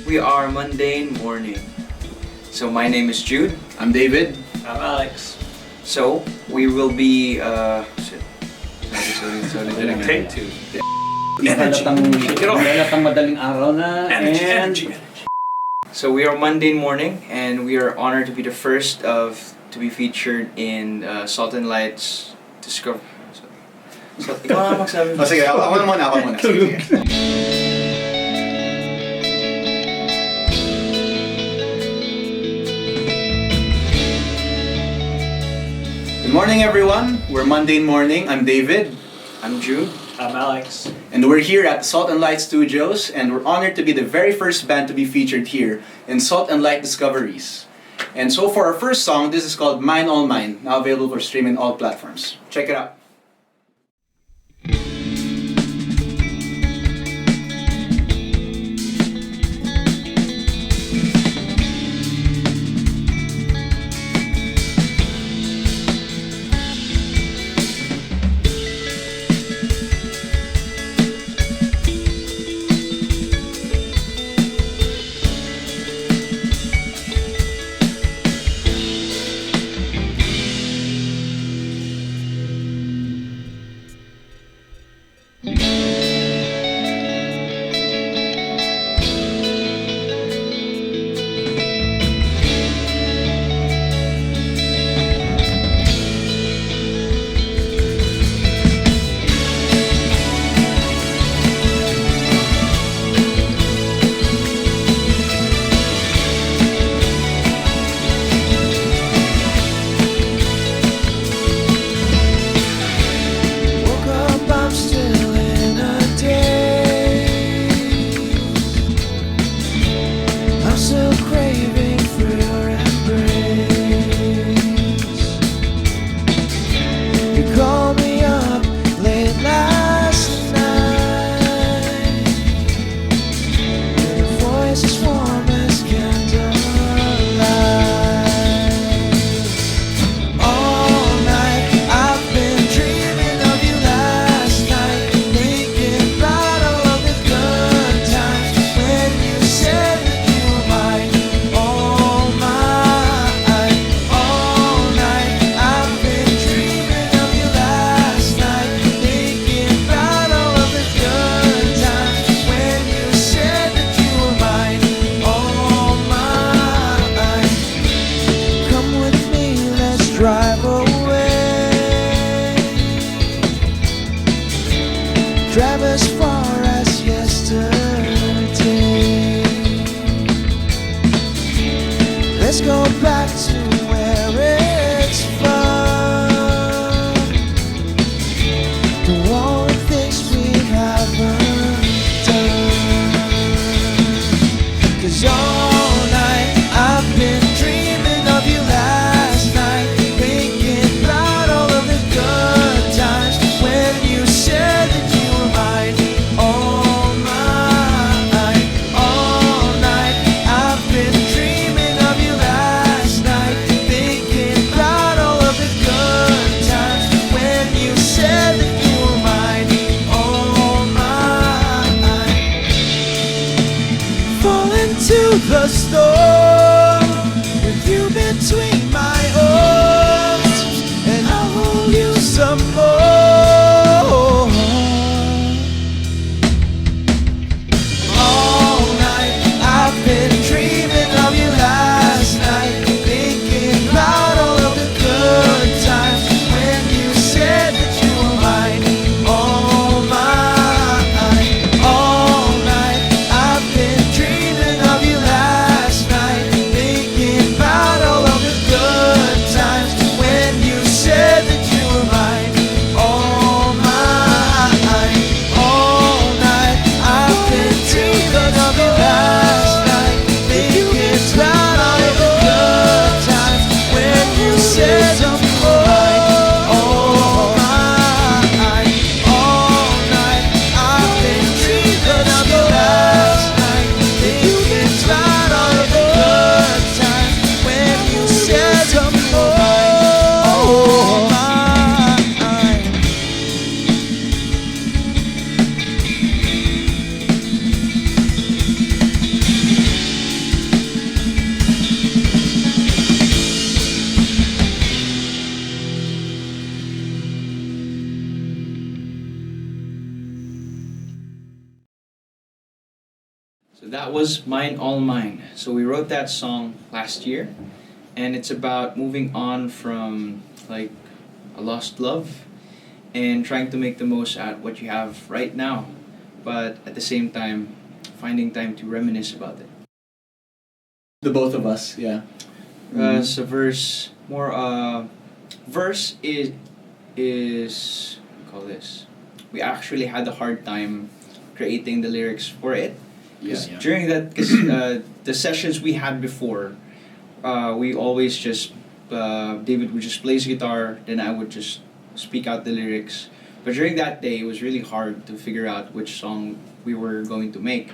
We are Mundane Morning. So my name is Jude. I'm David. I'm Alex. So we will be sorry. Take two. Halatang madaling araw na. Energy. So we are Mundane Morning, and we are honored to be the first to be featured in Salt and Light's Discover. So ikaw na magsabi. Sige, ako muna. Sige. Good morning, everyone. We're Mundane Morning. I'm David. I'm Jude. I'm Alex. And we're here at Salt and Light Studios, and we're honored to be the very first band to be featured here in Salt and Light Discoveries. And so for our first song, this is called Mine All Mine, now available for streaming on all platforms. Check it out. Drive as far as yesterday. Let's go back to where it's fun. Do all the things we haven't done. 'Cause all night I've been dreaming of you last night, thinking about all of the good times when you said that you were mine. All night I've been dreaming of you last night, thinking about all of the good times when you said that you were mine. All mine. Fall into the storm with you between my arms, and I'll hold you some more. All night I've been dreaming of you last night, thinking about all of the good times when you said that you were mine. All night I've been dreaming of you last night, thinking about all of the good So that was Mine All Mine. So we wrote that song last year, and it's about moving on from like a lost love and trying to make the most out what you have right now, but at the same time finding time to reminisce about it. The both of us, yeah. So verse is what do you call this? We actually had a hard time creating the lyrics for it. Yeah. During that, the sessions we had before, we always just David would just play his guitar, then I would just speak out the lyrics. But during that day, it was really hard to figure out which song we were going to make.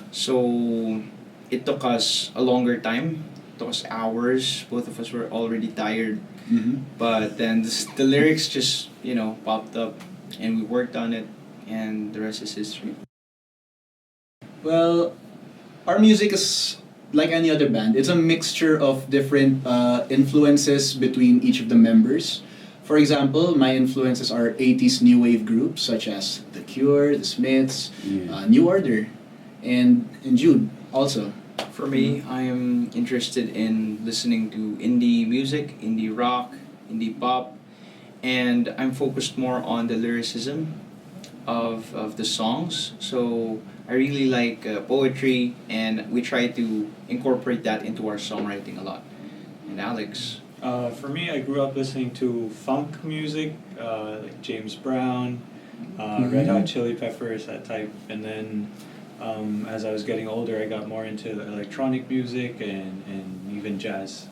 So it took us a longer time. It took us hours. Both of us were already tired. But then the lyrics just popped up, and we worked on it, and the rest is history. Well, our music is like any other band. It's a mixture of different influences between each of the members. For example, my influences are 80s new wave groups such as The Cure, The Smiths, New Order, and Jude also. For me, I am interested in listening to indie music, indie rock, indie pop, and I'm focused more on the lyricism of the songs. So I really like poetry, and we try to incorporate that into our songwriting a lot. And Alex? For me, I grew up listening to funk music, like James Brown, Red Hot Chili Peppers, that type. And then as I was getting older, I got more into electronic music and even jazz.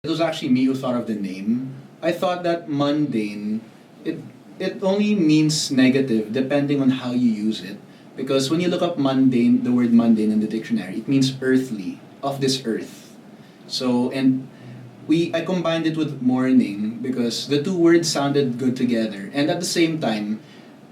It was actually me who thought of the name. I thought that mundane, it only means negative depending on how you use it. Because when you look up mundane, the word mundane in the dictionary, it means earthly, of this earth. So, and I combined it with morning because the two words sounded good together. And at the same time,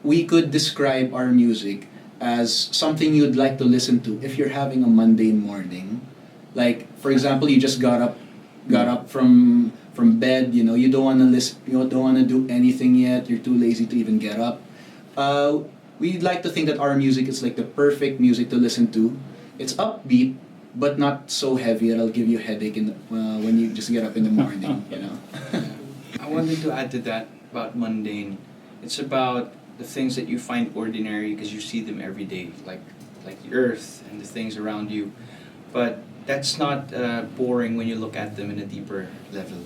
we could describe our music as something you'd like to listen to if you're having a mundane morning. Like, for example, you just got up from bed, you don't want to listen, you don't want to do anything yet, you're too lazy to even get up. We'd like to think that our music is like the perfect music to listen to. It's upbeat, but not so heavy it'll give you a headache when you just get up in the morning, I wanted to add to that about mundane. It's about the things that you find ordinary because you see them every day, like the earth and the things around you. But that's not boring when you look at them in a deeper level.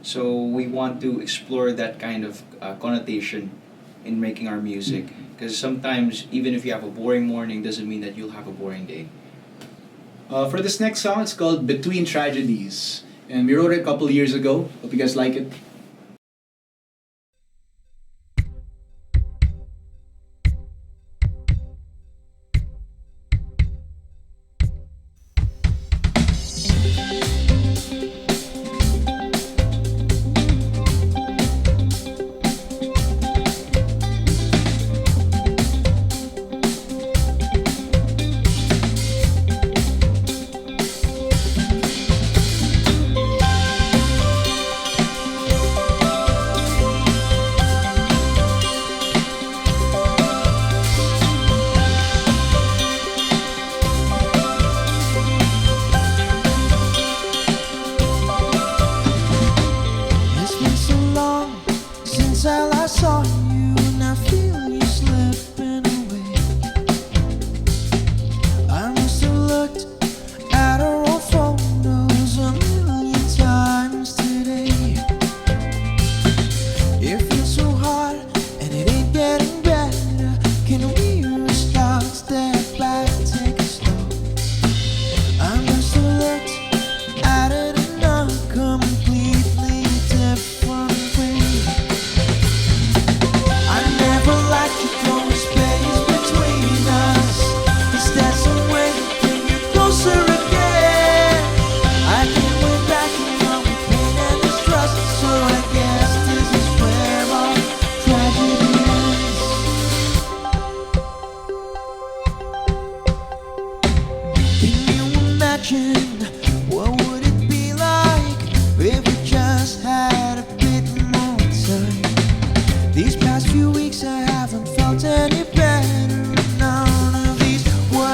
So we want to explore that kind of connotation in making our music. Because sometimes, even if you have a boring morning, doesn't mean that you'll have a boring day. For this next song, it's called Between Tragedies. And we wrote it a couple years ago. Hope you guys like it. It's been so long since I last saw you, and I feel you slipping away. I must have looked at our old photos a million times today. It feels so hard, and it ain't getting better. Can we restart, step back, take it slow? I must have looked at it in a completely different way. I never liked you throwing space between us. Instead, some way to bring you closer again. I can't wait back and now with pain and distrust. So I guess this is where our tragedy ends. Can you imagine what would it be like if we just had a bit more time? These past few weeks I haven't felt any better. None of these words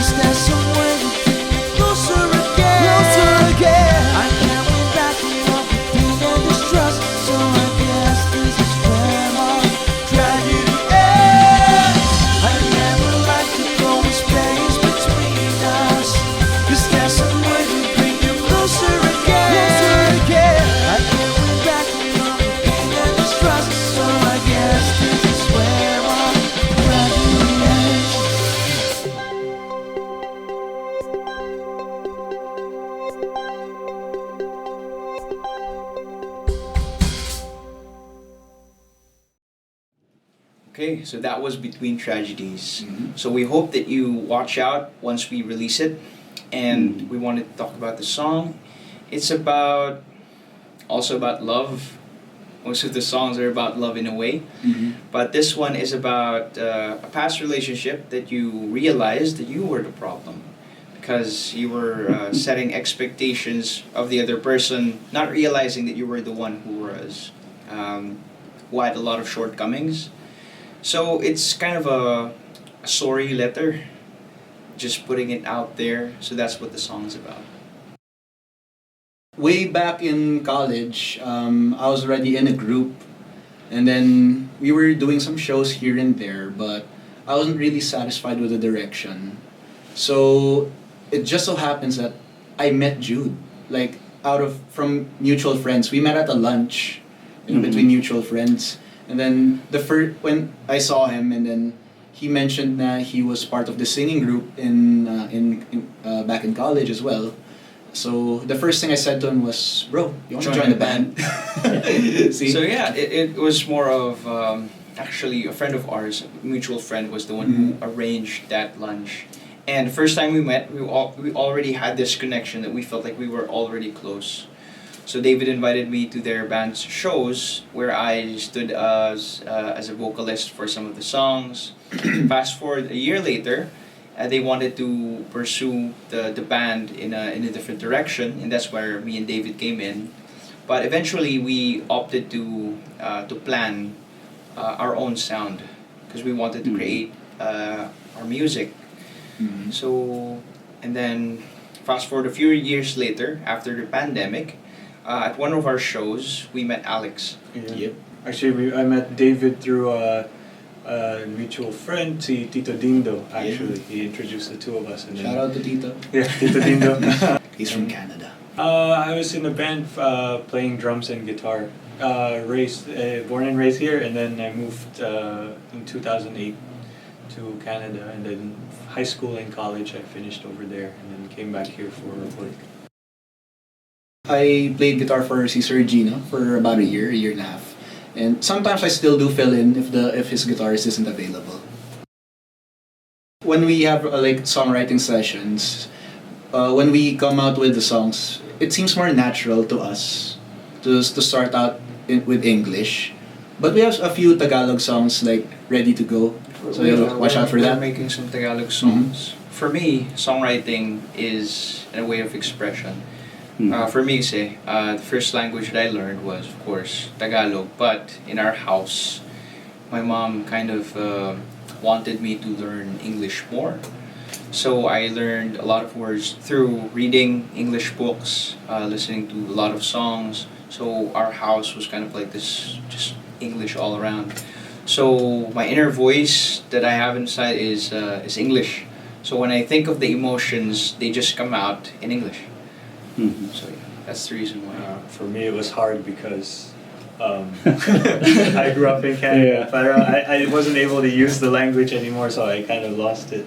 Is there some way to bring you closer again? Closer again. I can't win back enough with pain and distrust, so I guess this is where our tragedy ends. I never like to go in space between us. Is there some way to bring you closer again? Closer again. I can't win back enough with pain and distrust, so I guess this is where our tragedy ends. Okay, so that was Between Tragedies. Mhm. So we hope that you watch out once we release it. And we wanted to talk about the song. It's also about love. Most of the songs are about love in a way. Mhm. But this one is about a past relationship that you realized that you were the problem. Because you were setting expectations of the other person, not realizing that you were the one who who had a lot of shortcomings. So it's kind of a sorry letter, just putting it out there. So that's what the song is about. Way back in college, I was already in a group, and then we were doing some shows here and there, but I wasn't really satisfied with the direction. So it just so happens that I met Jude, like from mutual friends. We met at a lunch, between mutual friends, and then when I saw him, and then he mentioned that he was part of the singing group back in college as well. So the first thing I said to him was, "Bro, you want to join the band?" See? So yeah, it was more of actually a friend of ours, a mutual friend, was the one who arranged that lunch. And the first time we met, we already had this connection that we felt like we were already close. So David invited me to their band's shows where I stood as a vocalist for some of the songs. Fast forward a year later, they wanted to pursue the band in a different direction, and that's where me and David came in. But eventually, we opted to plan our own sound because we wanted to create our music. Mhm. So, and then fast forward a few years later, after the pandemic, at one of our shows, we met Alex. Yeah. Yep. Actually, I met David through a mutual friend, si Tito Dindo. Actually, he introduced the two of us. And Shout out to Tito. Yeah, Tito Dindo. He's from Canada. I was in a band playing drums and guitar. Born and raised here, and then I moved in 2008 to Canada, and then high school and college I finished over there, and then came back here for work. I played guitar for Cesar Regino for about a year and a half. And sometimes I still do fill in if his guitarist isn't available. When we have like songwriting sessions, when we come out with the songs, it seems more natural to us to start out with English. But we have a few Tagalog songs like ready to go. So watch out for We're that. making some Tagalog songs. For me, songwriting is a way of expression. For me, the first language that I learned was, of course, Tagalog. But in our house, my mom kind of wanted me to learn English more. So I learned a lot of words through reading English books, listening to a lot of songs. So our house was kind of like this, just English all around. So my inner voice that I have inside is English. So when I think of the emotions, they just come out in English. So yeah, that's the reason why. For me, it was hard because I grew up in Canada, but I wasn't able to use the language anymore, so I kind of lost it.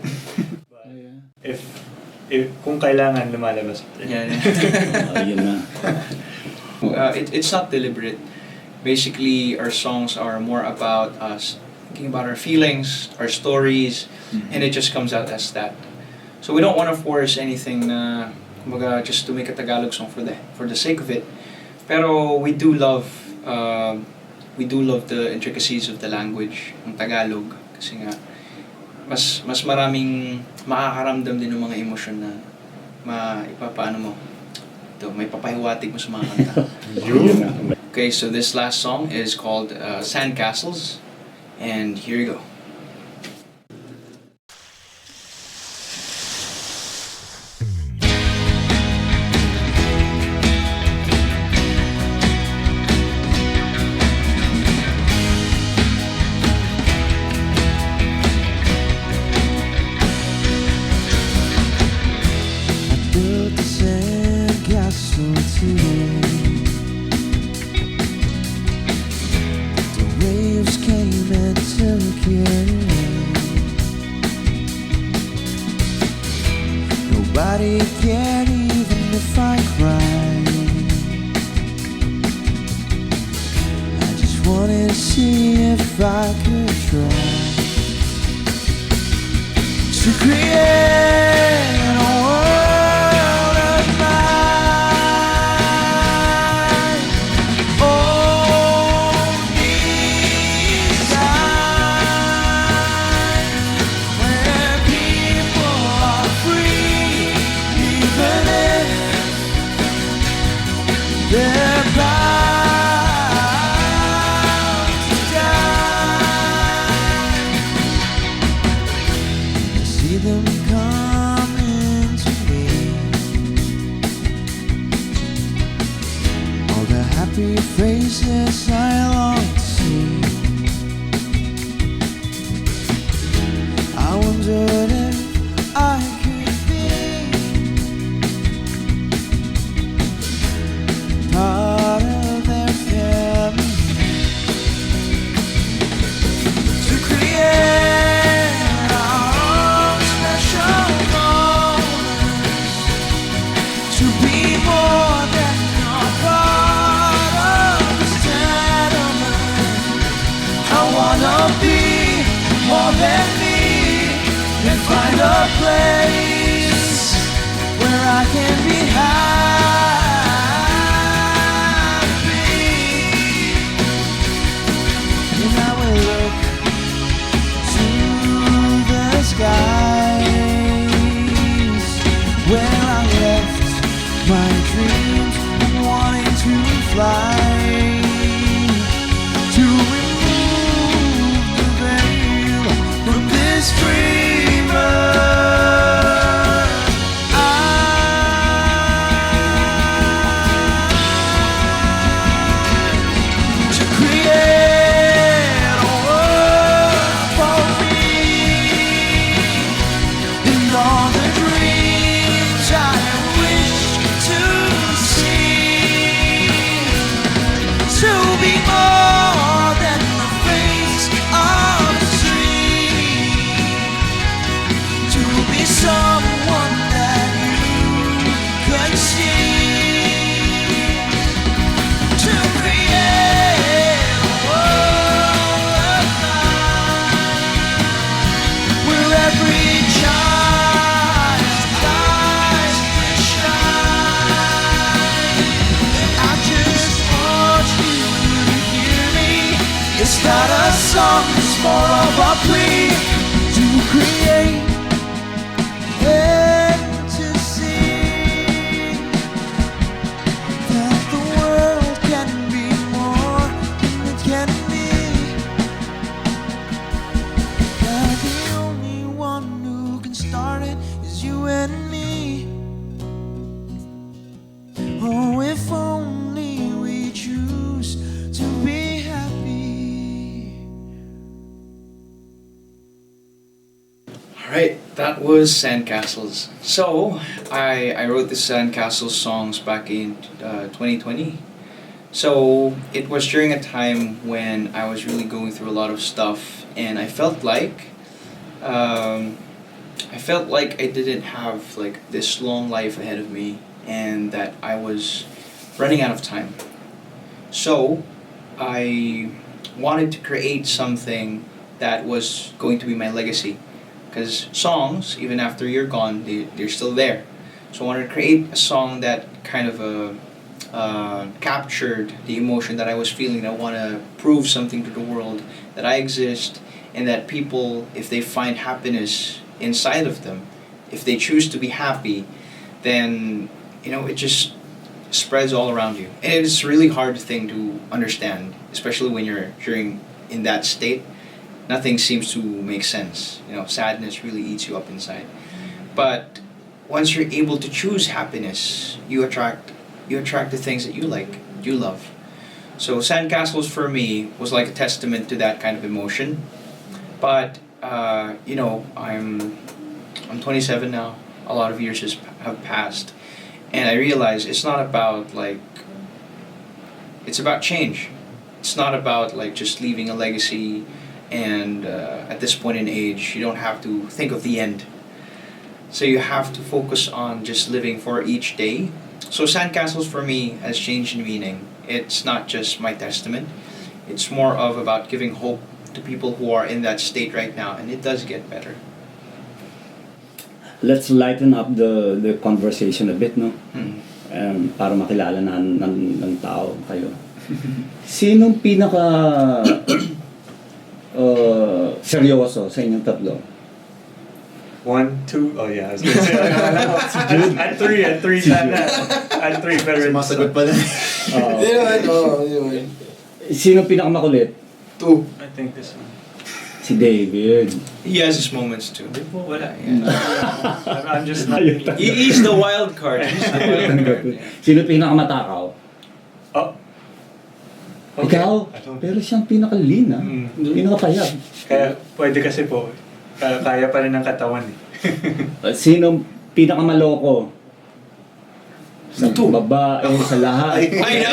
But if kung kailangan lumalabas. Yeah. Yun na. It's not deliberate. Basically, our songs are more about us thinking about our feelings, our stories, and it just comes out as that. So we don't want to force anything just to make a Tagalog song for the sake of it. Pero we do love the intricacies of the language ng Tagalog kasi nga mas maraming makakaramdam din ng mga emosyon na may papahiwatig mo sa mga kanta. Yun na. Okay, so this last song is called Sandcastles, and here you go. Nobody cared even if I cried. I just wanted to see if I could try to create a world of mine. Only design where people are free, even if they're bound to die. I see them coming to me, all the happy faces I long to see. I wondered if I could be part of their family, to create our own special moments, to be more than a part of this gentleman. I wanna be more than me and find a place where I can be happy. And I will look to the skies where I left my dreams and wanting to fly, to remove the veil from this dreamer. To create a world for me and all the dreams I wish to see, to be more than the face of the street, to be someone that you could see, to create a world of mine where every child's eyes can shine. I just want you to hear me. It's not a song, it's more of a plea to create and to see that the world can be more than it can be. That the only one who can start it is you and me. Oh, if only we choose to be happy. Alright, that was Sandcastles. So, I wrote the Sandcastles songs back in 2020. So, it was during a time when I was really going through a lot of stuff, and I felt like I didn't have like this long life ahead of me, and that I was running out of time. So, I wanted to create something that was going to be my legacy. Because songs, even after you're gone, they're still there. So I wanted to create a song that kind of captured the emotion that I was feeling. I want to prove something to the world that I exist, and that people, if they find happiness inside of them, if they choose to be happy, then it just spreads all around you. And it's a really hard thing to understand, especially when you're in that state. Nothing seems to make sense. Sadness really eats you up inside. But once you're able to choose happiness, you attract the things that you like, you love. So Sandcastles for me was like a testament to that kind of emotion. But I'm 27 now. A lot of years have passed, and I realize it's not about it's about change. It's not about just leaving a legacy, and at this point in age, you don't have to think of the end. So you have to focus on just living for each day. So Sandcastles for me has changed in meaning. It's not just my testament. It's more of about giving hope to people who are in that state right now, and it does get better. Let's lighten up the conversation a bit, no? Para makilala ng tao kayo. Sinong pinaka seryoso sa inyong tatlo? 1, 2, oh yeah, I was gonna say, at 3 sana. At 3, pero Sumasagot pa din. Yun. Sino pinaka makulit? 2. I think this one. Si David. He has his moments too. Well, wala. Yeah. I'm just not. He's the wild card. He's the wild card. Sino pinaka matakaw? Oh. Okay. Ikaw? I don't- Pero siyang pinaka lean, ha? Pinaka payag. Kaya pwede kasi po, kaya pa rin ng katawan eh. Sino pinaka maloko? Sa babae, sa lahat. Ay, na!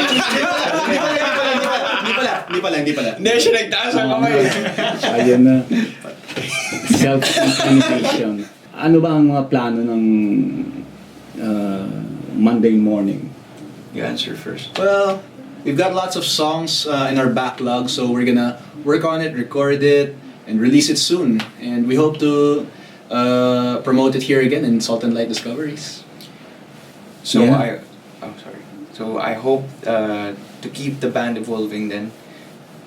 Hindi pala. Hindi siya nagtaas ang kamay. Ayun na. Self-intimidation. Ano ba ang mga plano ng Mundane Morning? You answer first. Well, we've got lots of songs in our backlog, so we're gonna work on it, record it, and release it soon. And we hope to promote it here again in Salt and Light Discoveries. So Yeah. So I hope to keep the band evolving then.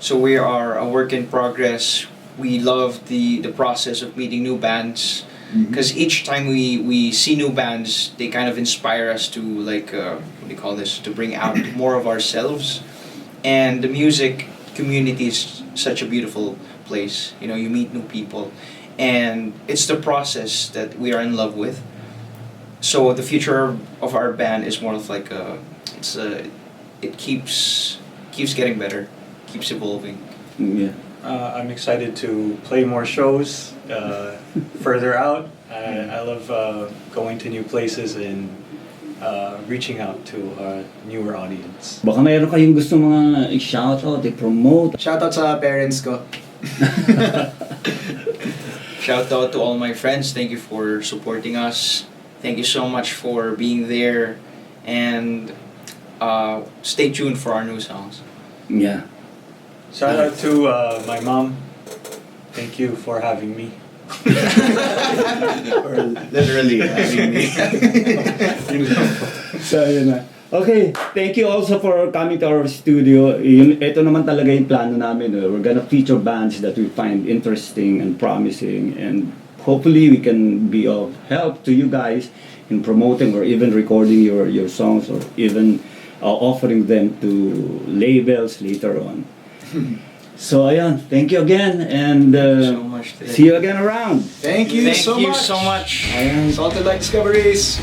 So we are a work in progress. We love the process of meeting new bands because each time we see new bands, they kind of inspire us to like what do you call this? To bring out more of ourselves. And the music community is such a beautiful place. You know, you meet new people, and it's the process that we are in love with. So the future of our band is more of like it keeps getting better, keeps evolving. Yeah. I'm excited to play more shows further out. I love going to new places and reaching out to a newer audience. Baka mayroon kayong gusto mga i-shoutout, i-promote. Shoutout sa parents ko. Shout out to all my friends. Thank you for supporting us. Thank you so much for being there, and stay tuned for our new songs. Yeah. Shout out to my mom. Thank you for having me. Or literally having me. So, yun na. Okay, thank you also for coming to our studio. Ito naman talaga yung plano namin. We're gonna feature bands that we find interesting and promising, and hopefully we can be of help to you guys in promoting or even recording your songs, or even offering them to labels later on. So, ayan, thank you again, and So much today. see you again around. Thank you Thank so you much. so much. Ayan. Salt and Light Discoveries.